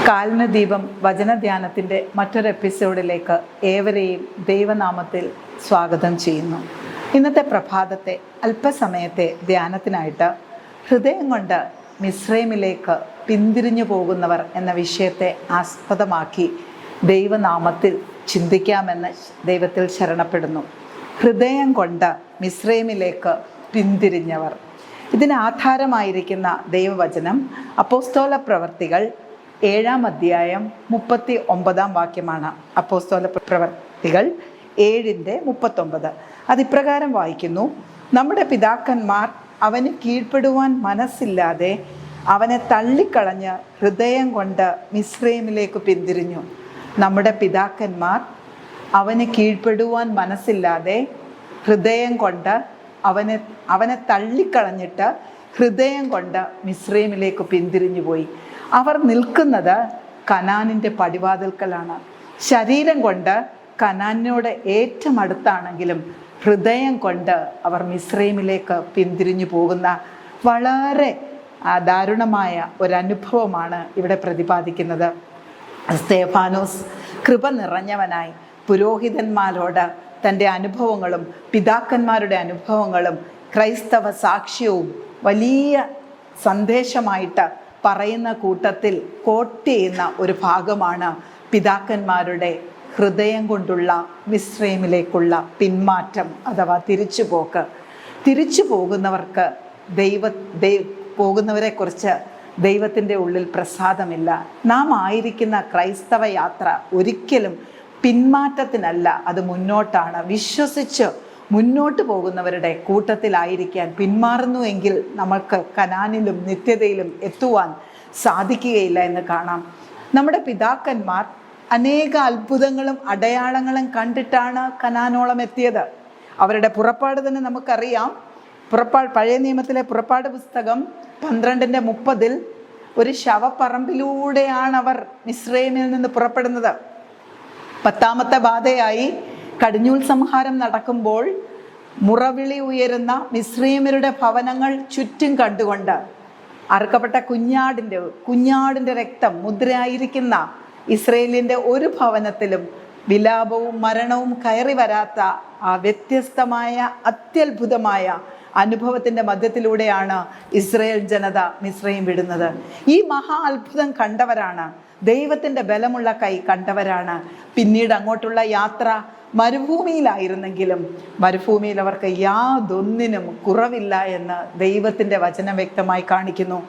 കാലിന് ദീപം വചനധ്യാനത്തിൻ്റെ മറ്റൊരു എപ്പിസോഡിലേക്ക് ഏവരെയും ദൈവനാമത്തിൽ സ്വാഗതം ചെയ്യുന്നു. ഇന്നത്തെ പ്രഭാതത്തെ അല്പസമയത്തെ ധ്യാനത്തിനായിട്ട് ഹൃദയം കൊണ്ട് മിസ്രൈമിലേക്ക് പിന്തിരിഞ്ഞു പോകുന്നവർ എന്ന വിഷയത്തെ ആസ്പദമാക്കി ദൈവനാമത്തിൽ ചിന്തിക്കാമെന്ന് ദൈവത്തിൽ ശരണപ്പെടുന്നു. ഹൃദയം കൊണ്ട് മിസ്രൈമിലേക്ക് പിന്തിരിഞ്ഞവർ. ഇതിന് ആധാരമായിരിക്കുന്ന ദൈവവചനം അപ്പോസ്തല പ്രവർത്തികൾ 7-ാം അധ്യായം 39-ാം വാക്യമാണ്. അപ്പോസ്തല പ്രവർത്തികൾ 7:39. അതിപ്രകാരം വായിക്കുന്നു: നമ്മുടെ പിതാക്കന്മാർ അവന് കീഴ്പ്പെടുവാൻ മനസ്സില്ലാതെ അവനെ തള്ളിക്കളഞ്ഞ് ഹൃദയം കൊണ്ട് മിസ്രൈമിലേക്ക് പിന്തിരിഞ്ഞു. നമ്മുടെ പിതാക്കന്മാർ അവന് കീഴ്പ്പെടുവാൻ മനസ്സില്ലാതെ ഹൃദയം കൊണ്ട് അവനെ തള്ളിക്കളഞ്ഞിട്ട് ഹൃദയം കൊണ്ട് മിസ്രൈമിലേക്ക് പിന്തിരിഞ്ഞു പോയി. അവർ നിൽക്കുന്നത് കനാനിൻ്റെ പടിവാതിൽക്കലാണ്. ശരീരം കൊണ്ട് കനാനിനോട് ഏറ്റവും അടുത്താണെങ്കിലും ഹൃദയം കൊണ്ട് അവർ മിസ്രൈമിലേക്ക് പിന്തിരിഞ്ഞു പോകുന്ന വളരെ ദാരുണമായ ഒരനുഭവമാണ് ഇവിടെ പ്രതിപാദിക്കുന്നത്. സ്തേഫാനോസ് കൃപ നിറഞ്ഞവനായി പുരോഹിതന്മാരോട് തൻ്റെ അനുഭവങ്ങളും പിതാക്കന്മാരുടെ അനുഭവങ്ങളും ക്രൈസ്തവ സാക്ഷ്യവും വലിയ സന്ദേശമായിട്ട് പറയുന്ന കൂട്ടത്തിൽ കോട്ട് ചെയ്യുന്ന ഒരു ഭാഗമാണ് പിതാക്കന്മാരുടെ ഹൃദയം കൊണ്ടുള്ള മിസ്രൈമിലേക്കുള്ള പിന്മാറ്റം അഥവാ തിരിച്ചുപോക്ക്. തിരിച്ചു പോകുന്നവർക്ക് പോകുന്നവരെക്കുറിച്ച് ദൈവത്തിൻ്റെ ഉള്ളിൽ പ്രസാദമില്ല. നാം ആയിരിക്കുന്ന ക്രൈസ്തവ യാത്ര ഒരിക്കലും പിന്മാറ്റത്തിനല്ല, അത് മുന്നോട്ടാണ്. വിശ്വസിച്ച് മുന്നോട്ട് പോകുന്നവരുടെ കൂട്ടത്തിലായിരിക്കാൻ പിന്മാറുന്നുവെങ്കിൽ നമ്മൾക്ക് കനാനിലും നിത്യതയിലും എത്തുവാൻ സാധിക്കുകയില്ല എന്ന് കാണാം. നമ്മുടെ പിതാക്കന്മാർ അനേക അത്ഭുതങ്ങളും അടയാളങ്ങളും കണ്ടിട്ടാണ് കനാനോളം എത്തിയത്. അവരുടെ പുറപ്പാട് തന്നെ നമുക്കറിയാം. പഴയ നിയമത്തിലെ പുറപ്പാട് പുസ്തകം 12:30 ഒരു ശവപ്പറമ്പിലൂടെയാണ് അവർ മിസ്രൈമിൽ നിന്ന് പുറപ്പെടുന്നത്. 10ാമത്തെ ബാധയായി കടിഞ്ഞൂൽ സംഹാരം നടക്കുമ്പോൾ മുറവിളി ഉയരുന്ന മിസ്രൈമ്യരുടെ ഭവനങ്ങൾ ചുറ്റും കണ്ടുകൊണ്ട് അറുക്കപ്പെട്ട കുഞ്ഞാടിൻ്റെ രക്തം മുദ്രയായിരിക്കുന്ന ഇസ്രയേലിൻ്റെ ഒരു ഭവനത്തിലും വിലാപവും മരണവും കയറി വരാത്ത ആ വ്യത്യസ്തമായ അത്യത്ഭുതമായ അനുഭവത്തിൻ്റെ മധ്യത്തിലൂടെയാണ് ഇസ്രയേൽ ജനത മിസ്രൈം വിടുന്നത്. ഈ മഹാ അത്ഭുതം കണ്ടവരാണ്, ദൈവത്തിൻ്റെ ബലമുള്ള കൈ കണ്ടവരാണ്. പിന്നീട് അങ്ങോട്ടുള്ള യാത്ര മരുഭൂമിയിലായിരുന്നെങ്കിലും മരുഭൂമിയിൽ അവർക്ക് യാതൊന്നിനും കുറവില്ല എന്ന് ദൈവത്തിൻ്റെ വചനം വ്യക്തമായി കാണിക്കുന്നു.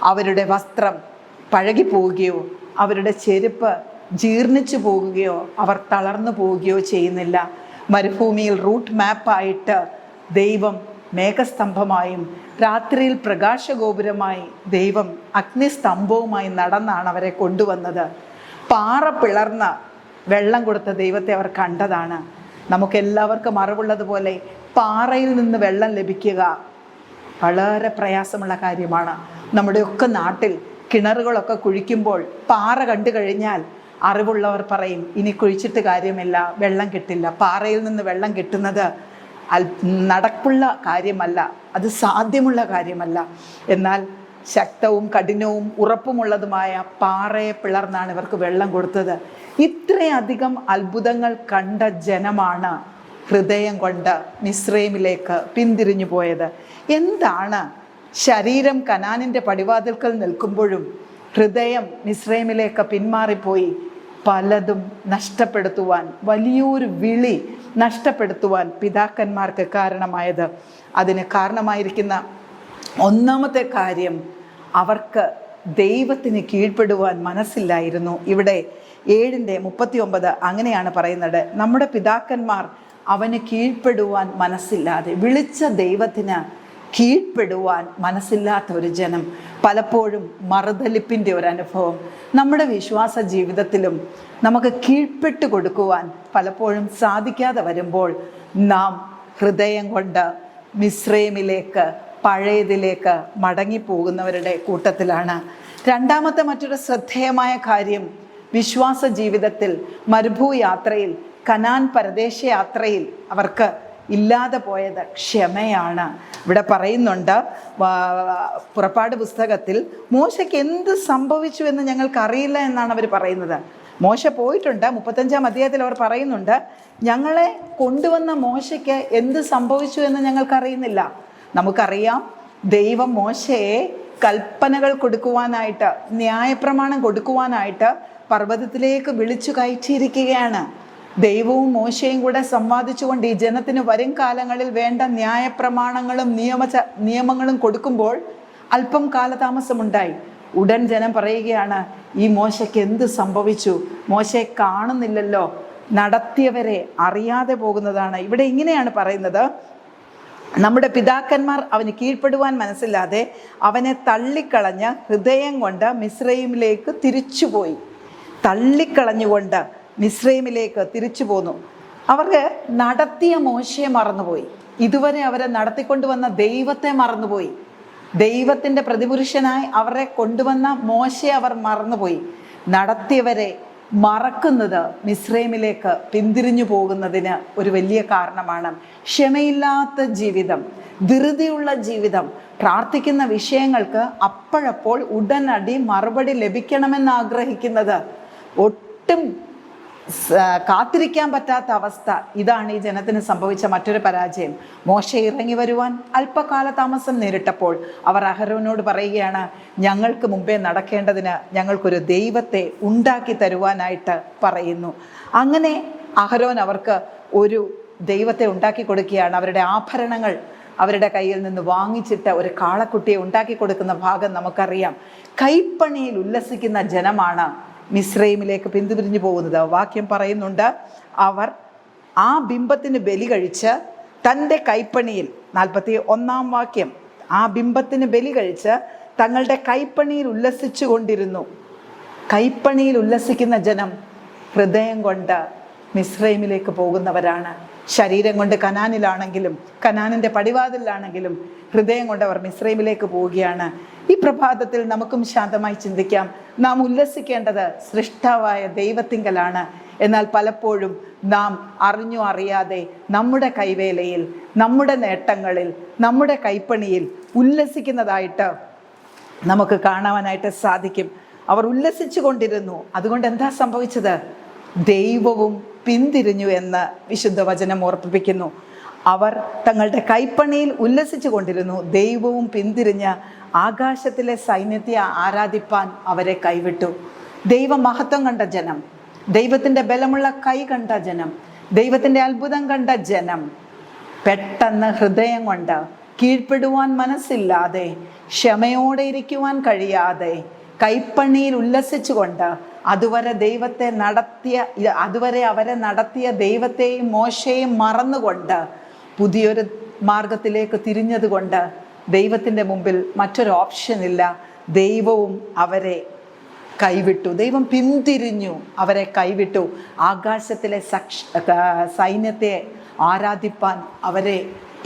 അവരുടെ വസ്ത്രം പഴകി പോവുകയോ അവരുടെ ചെരുപ്പ് ജീർണിച്ചു പോകുകയോ അവർ തളർന്നു പോവുകയോ ചെയ്യുന്നില്ല. മരുഭൂമിയിൽ റൂട്ട് മാപ്പായിട്ട് ദൈവം മേഘസ്തംഭമായും രാത്രിയിൽ പ്രകാശഗോപുരമായി ദൈവം അഗ്നിസ്തംഭവുമായി നടന്നാണ് അവരെ കൊണ്ടുവന്നത്. പാറ പിളർന്ന് വെള്ളം കൊടുത്ത ദൈവത്തെ അവർ കണ്ടതാണ്. നമുക്കെല്ലാവർക്കും അറിവുള്ളതുപോലെ പാറയിൽ നിന്ന് വെള്ളം ലഭിക്കുക വളരെ പ്രയാസമുള്ള കാര്യമാണ്. നമ്മുടെയൊക്കെ നാട്ടിൽ കിണറുകളൊക്കെ കുഴിക്കുമ്പോൾ പാറ കണ്ടു കഴിഞ്ഞാൽ അറിവുള്ളവർ പറയും, ഇനി കുഴിച്ചിട്ട് കാര്യമില്ല, വെള്ളം കിട്ടില്ല. പാറയിൽ നിന്ന് വെള്ളം കിട്ടുന്നത് നടപ്പുള്ള കാര്യമല്ല, അത് സാധ്യമുള്ള കാര്യമല്ല. എന്നാൽ ശക്തവും കഠിനവും ഉറപ്പുമുള്ളതുമായ പാറയെ പിളർന്നാണ് ഇവർക്ക് വെള്ളം കൊടുത്തത്. ഇത്രയധികം അത്ഭുതങ്ങൾ കണ്ട ജനമാണ് ഹൃദയം കൊണ്ട് മിസ്രൈമിലേക്ക് പിന്തിരിഞ്ഞു പോയത്. എന്താണ് ശരീരം കനാനിൻ്റെ പടിവാതിൽക്കൽ നിൽക്കുമ്പോഴും ഹൃദയം മിസ്രൈമിലേക്ക് പിന്മാറിപ്പോയി പലതും നഷ്ടപ്പെടുത്തുവാൻ, വലിയൊരു വിളി നഷ്ടപ്പെടുത്തുവാൻ പിതാക്കന്മാർക്ക് കാരണമായത്? അതിന് കാരണമായിരിക്കുന്ന ഒന്നാമത്തെ കാര്യം, അവർക്ക് ദൈവത്തിന് കീഴ്പ്പെടുവാൻ മനസ്സില്ലായിരുന്നു. ഇവിടെ 7:39 അങ്ങനെയാണ് പറയുന്നത്: നമ്മുടെ പിതാക്കന്മാർ അവന് കീഴ്പ്പെടുവാൻ മനസ്സില്ലാതെ, വിളിച്ച ദൈവത്തിന് കീഴ്പ്പെടുവാൻ മനസ്സില്ലാത്ത ഒരു ജനം. പലപ്പോഴും മറുതലിപ്പിൻ്റെ ഒരു അനുഭവം നമ്മുടെ വിശ്വാസ ജീവിതത്തിലും നമുക്ക് കീഴ്പ്പെട്ട് കൊടുക്കുവാൻ പലപ്പോഴും സാധിക്കാതെ വരുമ്പോൾ നാം ഹൃദയം കൊണ്ട് മിസ്രൈമിലേക്ക്, പഴയതിലേക്ക് മടങ്ങിപ്പോകുന്നവരുടെ കൂട്ടത്തിലാണ്. രണ്ടാമത്തെ മറ്റൊരു ശ്രദ്ധേയമായ കാര്യം, വിശ്വാസ ജീവിതത്തിൽ മരുഭൂയാത്രയിൽ, കനാൻ പരദേശ യാത്രയിൽ അവർക്ക് ഇല്ലാതെ പോയത് ക്ഷമയാണ്. ഇവിടെ പറയുന്നുണ്ട് പുറപ്പാട് പുസ്തകത്തിൽ മോശയ്ക്ക് എന്ത് സംഭവിച്ചു എന്ന് ഞങ്ങൾക്കറിയില്ല എന്നാണ് അവർ പറയുന്നത്. മോശ പോയിട്ടുണ്ട്. 35-ാം അധ്യായത്തിൽ അവർ പറയുന്നുണ്ട്, ഞങ്ങളെ കൊണ്ടുവന്ന മോശയ്ക്ക് എന്ത് സംഭവിച്ചു എന്ന് ഞങ്ങൾക്കറിയുന്നില്ല. നമുക്കറിയാം, ദൈവം മോശയെ കൽപ്പനകൾ കൊടുക്കുവാനായിട്ട്, ന്യായപ്രമാണം കൊടുക്കുവാനായിട്ട് പർവ്വതത്തിലേക്ക് വിളിച്ചു കയറ്റിയിരിക്കുകയാണ്. ദൈവവും മോശയും കൂടെ സംവാദിച്ചുകൊണ്ട് ഈ ജനത്തിന് വരും കാലങ്ങളിൽ വേണ്ട ന്യായപ്രമാണങ്ങളും നിയമങ്ങളും കൊടുക്കുമ്പോൾ അല്പം കാലതാമസമുണ്ടായി. ഉടൻ ജനം പറയുകയാണ്, ഈ മോശയ്ക്ക് എന്ത് സംഭവിച്ചു? മോശയെ കാണുന്നില്ലല്ലോ. നടത്തിയവരെ അറിയാതെ പോകുന്നതാണ്. ഇവിടെ ഇങ്ങനെയാണ് പറയുന്നത്, നമ്മുടെ പിതാക്കന്മാർ അവന് കീഴ്പ്പെടുവാൻ മനസ്സില്ലാതെ അവനെ തള്ളിക്കളഞ്ഞ് ഹൃദയം കൊണ്ട് മിസ്രയീമിലേക്ക് തിരിച്ചുപോയി. തള്ളിക്കളഞ്ഞുകൊണ്ട് മിസ്രയീമിലേക്ക് തിരിച്ചു പോന്നു. അവർക്ക് നടത്തിയ മോശയെ മറന്നുപോയി. ഇതുവരെ അവരെ നടത്തിക്കൊണ്ടുവന്ന ദൈവത്തെ മറന്നുപോയി. ദൈവത്തിൻ്റെ പ്രതിപുരുഷനായി അവരെ കൊണ്ടുവന്ന മോശയെ അവർ മറന്നുപോയി. നടത്തിയവരെ മറക്കുന്നത് മിസ്രയീമിലേക്ക് പിന്തിരിഞ്ഞു പോകുന്നതിന് ഒരു വലിയ കാരണമാണ്. ക്ഷമയില്ലാത്ത ജീവിതം, ധൃതിയുള്ള ജീവിതം, പ്രാർത്ഥിക്കുന്ന വിഷയങ്ങൾക്ക് അപ്പോഴപ്പോൾ ഉടനടി മറുപടി ലഭിക്കണമെന്ന് ആഗ്രഹിക്കുന്നത്, ഒട്ടും കാത്തിരിക്കാൻ പറ്റാത്ത അവസ്ഥ. ഇതാണ് ഈ ജനത്തിന് സംഭവിച്ച മറ്റൊരു പരാജയം. മോശ ഇറങ്ങി വരുവാൻ അല്പകാലതാമസം നേരിട്ടപ്പോൾ അവർ അഹരോനോട് പറയുകയാണ്, ഞങ്ങൾക്ക് മുമ്പേ നടക്കേണ്ടതിന് ഞങ്ങൾക്കൊരു ദൈവത്തെ ഉണ്ടാക്കി തരുവാനായിട്ട് പറയുന്നു. അങ്ങനെ അഹരോൻ അവർക്ക് ഒരു ദൈവത്തെ ഉണ്ടാക്കി കൊടുക്കുകയാണ്. അവരുടെ ആഭരണങ്ങൾ അവരുടെ കയ്യിൽ നിന്ന് വാങ്ങിച്ചിട്ട് ഒരു കാളക്കുട്ടിയെ ഉണ്ടാക്കി കൊടുക്കുന്ന ഭാഗം നമുക്കറിയാം. കൈപ്പണിയിൽ ഉല്ലസിക്കുന്ന ജനമാണ് മിസ്രയീമിലേക്ക് പിന്തിരിഞ്ഞു പോകുന്നത്. വാക്യം പറയുന്നുണ്ട്, അവർ ആ ബിംബത്തിന് ബലി കഴിച്ച് തൻ്റെ കൈപ്പണിയിൽ, 41-ാം വാക്യം, ആ ബിംബത്തിന് ബലി കഴിച്ച് തങ്ങളുടെ കൈപ്പണിയിൽ ഉല്ലസിച്ചു കൊണ്ടിരുന്നു. കൈപ്പണിയിൽ ഉല്ലസിക്കുന്ന ജനം ഹൃദയം കൊണ്ട് മിസ്രയീമിലേക്ക് പോകുന്നവരാണ്. ശരീരം കൊണ്ട് കനാനിലാണെങ്കിലും, കനാനിൻ്റെ പടിവാതിലാണെങ്കിലും ഹൃദയം കൊണ്ട് അവർ മിസ്രയീമിലേക്ക് പോവുകയാണ്. ഈ പ്രഭാതത്തിൽ നമുക്കും ശാന്തമായി ചിന്തിക്കാം. നാം ഉല്ലസിക്കേണ്ടത് സൃഷ്ടാവായ ദൈവത്തിങ്കലാണ്. എന്നാൽ പലപ്പോഴും നാം അറിഞ്ഞോ അറിയാതെ നമ്മുടെ കൈവേലയിൽ, നമ്മുടെ നേട്ടങ്ങളിൽ, നമ്മുടെ കൈപ്പണിയിൽ ഉല്ലസിക്കുന്നതായിട്ട് നമുക്ക് കാണാനായിട്ട് സാധിക്കും. അവർ ഉല്ലസിച്ചു കൊണ്ടിരുന്നു. അതുകൊണ്ട് എന്താ സംഭവിച്ചത്? ദൈവവും പിന്തിരിഞ്ഞു എന്ന് വിശുദ്ധ വചനം ഓർപ്പിപ്പിക്കുന്നു. അവർ തങ്ങളുടെ കൈപ്പണിയിൽ ഉല്ലസിച്ചു കൊണ്ടിരുന്നു. ദൈവവും പിന്തിരിഞ്ഞ് ആകാശത്തിലെ സൈന്യത്തെ ആരാധിപ്പാൻ അവരെ കൈവിട്ടു. ദൈവമഹത്വം കണ്ട ജനം, ദൈവത്തിൻ്റെ ബലമുള്ള കൈ കണ്ട ജനം, ദൈവത്തിൻ്റെ അത്ഭുതം കണ്ട ജനം പെട്ടെന്ന് ഹൃദയം കൊണ്ട് കീഴ്പ്പെടുവാൻ മനസ്സില്ലാതെ, ക്ഷമയോടെ ഇരിക്കുവാൻ കഴിയാതെ, കൈപ്പണിയിൽ ഉല്ലസിച്ചുകൊണ്ട് അതുവരെ അവരെ നടത്തിയ ദൈവത്തെയും മോശയെയും മറന്നുകൊണ്ട് പുതിയൊരു മാർഗത്തിലേക്ക് തിരിഞ്ഞതുകൊണ്ട് ദൈവത്തിൻ്റെ മുമ്പിൽ മറ്റൊരു ഓപ്ഷൻ ഇല്ല. ദൈവവും അവരെ കൈവിട്ടു. ദൈവം പിന്തിരിഞ്ഞു, അവരെ കൈവിട്ടു. ആകാശത്തിലെ സൈന്യത്തെ ആരാധിപ്പാൻ അവരെ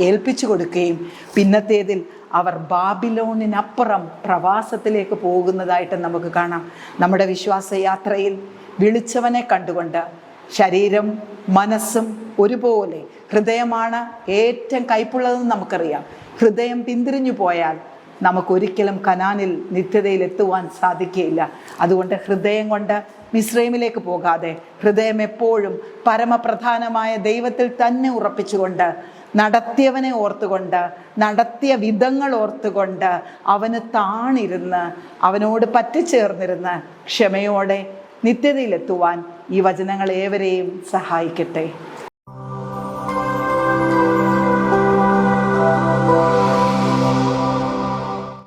ഏൽപ്പിച്ചു കൊടുക്കുകയും പിന്നത്തേതിൽ അവർ ബാബിലോണിനപ്പുറം പ്രവാസത്തിലേക്ക് പോകുന്നതായിട്ട് നമുക്ക് കാണാം. നമ്മുടെ വിശ്വാസയാത്രയിൽ വിളിച്ചവനെ കണ്ടുകൊണ്ട് ശരീരം മനസ്സും ഒരുപോലെ, ഹൃദയമാണ് ഏറ്റവും കയ്പുള്ളതെന്ന് നമുക്കറിയാം. ഹൃദയം പിന്തിരിഞ്ഞു പോയാൽ നമുക്കൊരിക്കലും കനാനിൽ നിത്യതയിൽ എത്തുവാൻ സാധിക്കുകയില്ല. അതുകൊണ്ട് ഹൃദയം കൊണ്ട് മിസ്രയീമിലേക്ക് പോകാതെ, ഹൃദയം എപ്പോഴും പരമപ്രധാനമായ ദൈവത്തിൽ തന്നെ ഉറപ്പിച്ചുകൊണ്ട്, നടത്തിയവനെ ഓർത്തുകൊണ്ട്, നടത്തിയ വിധങ്ങൾ ഓർത്തുകൊണ്ട് അവന് താണിരുന്ന്, അവനോട് പറ്റിച്ചേർന്നിരുന്ന് ക്ഷമയോടെ നിത്യതയിലെത്തുവാൻ ഈ വചനങ്ങൾ ഏവരെയും സഹായിക്കട്ടെ.